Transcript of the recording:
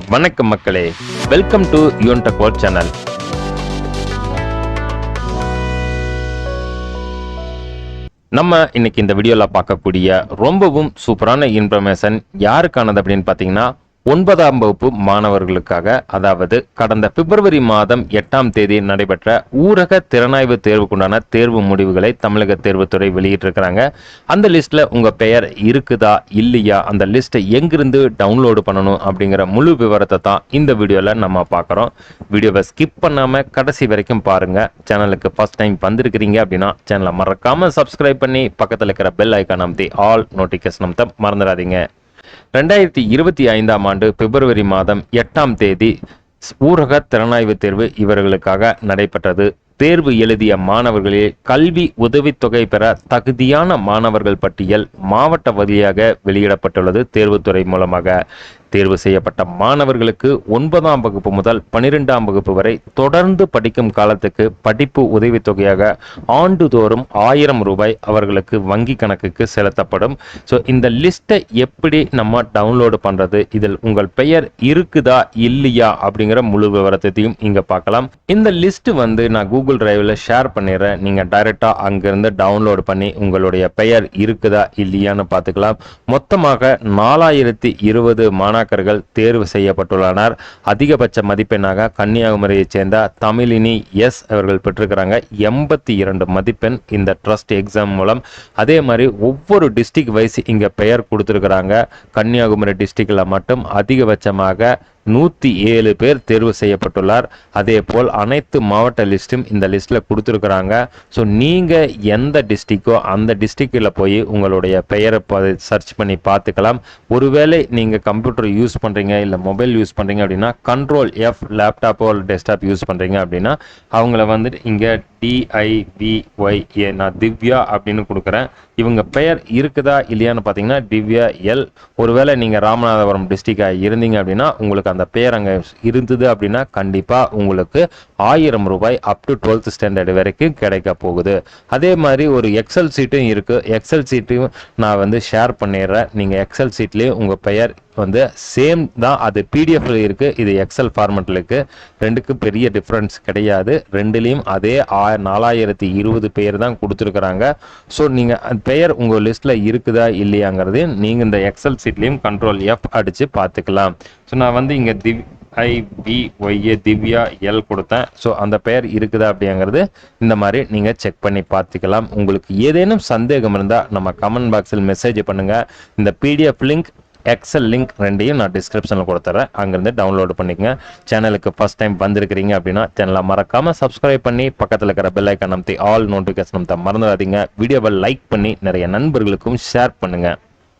வணக்கம் மக்களே, welcome to Yuvan tech world channel. நம்ம இன்னைக்கு இந்த வீடியோல பார்க்கக்கூடிய ரொம்பவும் சூப்பரான இன்ஃபர்மேஷன் யாருக்கானது அப்படின்னு பார்த்தீங்கன்னா 9ஆம் வகுப்பு மாணவர்களுக்காக. அதாவது கடந்த பிப்ரவரி மாதம் 8ஆம் தேதி நடைபெற்ற ஊரக திறனாய்வு தேர்வுக்குண்டான தேர்வு முடிவுகளை தமிழக தேர்வுத்துறை வெளியிட்டிருக்கிறாங்க. அந்த லிஸ்ட்ல உங்க பெயர் இருக்குதா இல்லையா, அந்த லிஸ்ட்டை எங்கிருந்து டவுன்லோடு பண்ணணும் அப்படிங்கிற முழு விவரத்தை தான் இந்த வீடியோல நம்ம பார்க்குறோம். வீடியோவை ஸ்கிப் பண்ணாம கடைசி வரைக்கும் பாருங்க. சேனலுக்கு ஃபர்ஸ்ட் டைம் வந்திருக்கிறீங்க அப்படின்னா சேனலை மறக்காம சப்ஸ்கிரைப் பண்ணி பக்கத்தில் இருக்கிற பெல் ஐக்கான் அமைத்தி ஆல் நோட்டிஃபிகேஷன் அமைத்த மறந்துடாதீங்க. 2025ஆம் ஆண்டு பிப்ரவரி மாதம் 8ஆம் தேதி ஊரக திறனாய்வு தேர்வு இவர்களுக்காக நடைபெற்றது. தேர்வு எழுதிய மாணவர்களில் கல்வி உதவித்தொகை பெற தகுதியான மாணவர்கள் பட்டியல் மாவட்ட வாரியாக வெளியிடப்பட்டுள்ளது. தேர்வுத்துறை மூலமாக தேர்வு செய்யப்பட்ட மாணவர்களுக்கு 9ஆம் வகுப்பு முதல் 12ஆம் வகுப்பு வரை தொடர்ந்து படிக்கும் காலத்துக்கு படிப்பு உதவித்தொகையாக ஆண்டுதோறும் 1000 ரூபாய் அவர்களுக்கு வங்கி கணக்குக்கு செலுத்தப்படும். ஸோ இந்த லிஸ்ட்டை எப்படி நம்ம டவுன்லோடு பண்றது, இதில் உங்கள் பெயர் இருக்குதா இல்லையா அப்படிங்கிற முழு விவரத்தையும் இங்க பார்க்கலாம். இந்த லிஸ்ட் நான் கூகுள் டிரைவ்ல ஷேர் பண்ணிடுறேன். நீங்க டைரக்டா அங்கிருந்து டவுன்லோடு பண்ணி உங்களுடைய பெயர் இருக்குதா இல்லையான்னு பார்த்துக்கலாம். மொத்தமாக 4020 மாணாக்கர்கள் தேர்வு செய்யப்பட்டுள்ளனர். அதிகபட்ச மதிப்பெண்ணாக கன்னியாகுமரியைச் சேர்ந்த தமிழினி எஸ் அவர்கள் பெற்றிருக்கிறாங்க 82 மதிப்பெண் இந்த ட்ரஸ்ட் எக்ஸாம் மூலம். அதே மாதிரி ஒவ்வொரு டிஸ்ட்ரிக்ட் வைஸ் இங்க பெயர் கொடுத்திருக்கிறாங்க. கன்னியாகுமரி டிஸ்ட்ரிக்ட்ல மட்டும் அதிகபட்சமாக 107 பேர் தேர்வு செய்யப்பட்டுள்ளார். அதே போல் அனைத்து மாவட்ட லிஸ்டும் இந்த லிஸ்ட்ல கொடுத்துருக்குறாங்க. ஸோ நீங்க எந்த டிஸ்ட்ரிக்டோ அந்த டிஸ்ட்ரிக்ட்ல போய் உங்களுடைய பெயரை சர்ச் பண்ணி பார்த்துக்கலாம். ஒருவேளை நீங்க கம்ப்யூட்டர் யூஸ் பண்றீங்க இல்லை மொபைல் யூஸ் பண்றீங்க அப்படின்னா Ctrl+F லேப்டாப்போ டெஸ்க்டாப் யூஸ் பண்றீங்க அப்படின்னா அவங்கள இங்க DIVYA நான் திவ்யா அப்படின்னு கொடுக்குறேன். இவங்க பெயர் இருக்குதா இல்லையான்னு பார்த்தீங்கன்னா திவ்யா எல். ஒருவேளை நீங்கள் ராமநாதபுரம் டிஸ்ட்ரிக்டாக இருந்தீங்க அப்படின்னா உங்களுக்கு அந்த பெயர் அங்கே இருந்தது அப்படின்னா கண்டிப்பாக உங்களுக்கு 1000 ரூபாய் அப் டு 12th ஸ்டாண்டர்ட் வரைக்கும் கிடைக்க போகுது. அதே மாதிரி ஒரு எக்ஸல் சீட்டும் இருக்குது. எக்ஸல் சீட்டையும் நான் ஷேர் பண்ணிடுறேன். நீங்கள் எக்ஸல் சீட்லேயும் உங்கள் பெயர் சேம் தான். அது பிடிஎஃப்ல இருக்கு, இது எக்ஸல் ஃபார்மெட்ல இருக்கு. ரெண்டுக்கும் பெரிய டிஃபரன்ஸ் கிடையாது. ரெண்டுலேயும் அதே 4020 பேர் தான் கொடுத்துருக்குறாங்க. ஸோ நீங்கள் பெயர் உங்கள் லிஸ்ட்ல இருக்குதா இல்லையாங்கிறது நீங்கள் இந்த எக்ஸல் சீட்லேயும் Ctrl+F அடித்து பார்த்துக்கலாம். ஸோ நான் இங்கே DIVYA திவ்யா எல் கொடுத்தேன். ஸோ அந்த பெயர் இருக்குதா அப்படிங்கிறது இந்த மாதிரி நீங்கள் செக் பண்ணி பார்த்துக்கலாம். உங்களுக்கு ஏதேனும் சந்தேகம் இருந்தால் நம்ம கமெண்ட் பாக்ஸில் மெசேஜ் பண்ணுங்க. இந்த பிடிஎஃப் லிங்க் எக்ஸல் லிங்க் ரெண்டையும் நான் டிஸ்கிரிப்ஷனில் கொடுத்துறேன். அங்கேருந்து டவுன்லோடு பண்ணிக்கங்க. சேனலுக்கு ஃபர்ஸ்ட் டைம் வந்திருக்கிறீங்க அப்படின்னா சேனலை மறக்காமல் சப்ஸ்கிரைப் பண்ணி பக்கத்தில் இருக்கிற பெல் ஐக்கான் அமைத்தி ஆல் நோட்டிஃபிகேஷன் அமைத்த மறந்துடாதீங்க. வீடியோவை லைக் பண்ணி நிறைய நண்பர்களுக்கும் ஷேர் பண்ணுங்கள்.